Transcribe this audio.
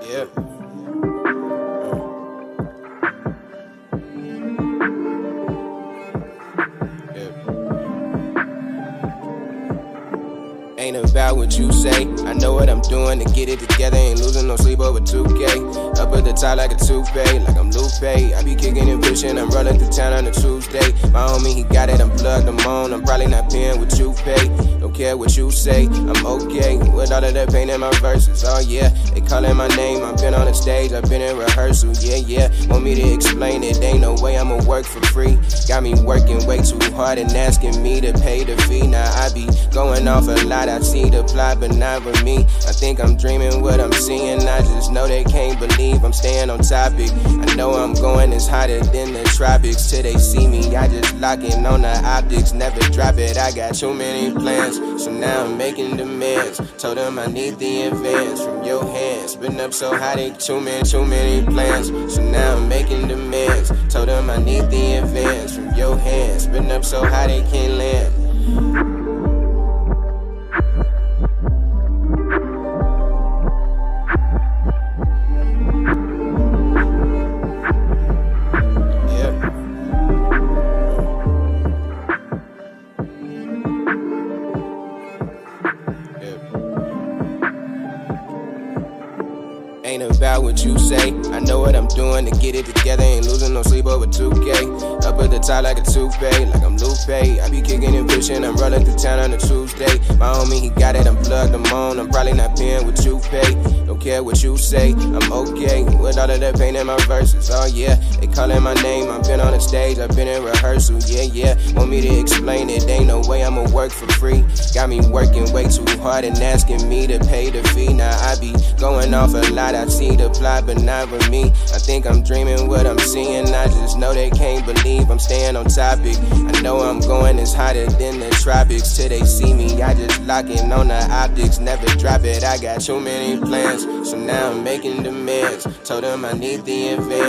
Yeah. Ain't about what you say. I know what I'm doing to get it together. Ain't losing no sleep over 2K. Up at the top like a toupee, like I'm Lupe. I be kicking and pushing, I'm running through town on a Tuesday. My homie, he got it, I'm plugged, I'm on. I'm probably not paying what you pay. Don't care what you say, I'm okay with all of that pain in my verses. Oh yeah, they calling my name. I've been on the stage, I've been in rehearsal. Yeah. Want me to explain it? Ain't no way I'ma work for free. Got me working way too hard and asking me to pay the fee. Now I be going off a lot. I see the plot, but not with me. I think I'm dreaming what I'm seeing. I just know they can't believe I'm staying on topic. I know I'm going as hotter than the tropics. Till they see me, I just lock in on the optics. Never drop it, I got too many plans. So now I'm making demands. Told them I need the advance from your hands. Been up so high, they too many plans. So now I'm making demands. Told them I need the advance from your hands. Been up so high, they can't land. Ain't about what you say. I know what I'm doing to get it together. Ain't losing no sleep over 2K. Up at the top like a toupee, like I'm Lupe. I be kicking and pushing, I'm running through town on a Tuesday. My homie, he got it, I'm plugged, I'm on. I'm probably not paying what you pay. Don't care what you say, I'm okay with all of that pain in my verses. Oh yeah, they calling my name. I've been on the stage, I've been in rehearsal. Yeah. Want me to explain it? Ain't no way I'ma work for free. Got me working way too hard and asking me to pay the fee. Now I be going off a lot. I see the plot, but not with me. I think I'm dreaming what I'm seeing. I just know they can't believe I'm staying on topic. I know I'm going as hotter than the tropics. Till they see me, I just lock in on the optics. Never drop it, I got too many plans. So now I'm making demands. Told them I need the advance.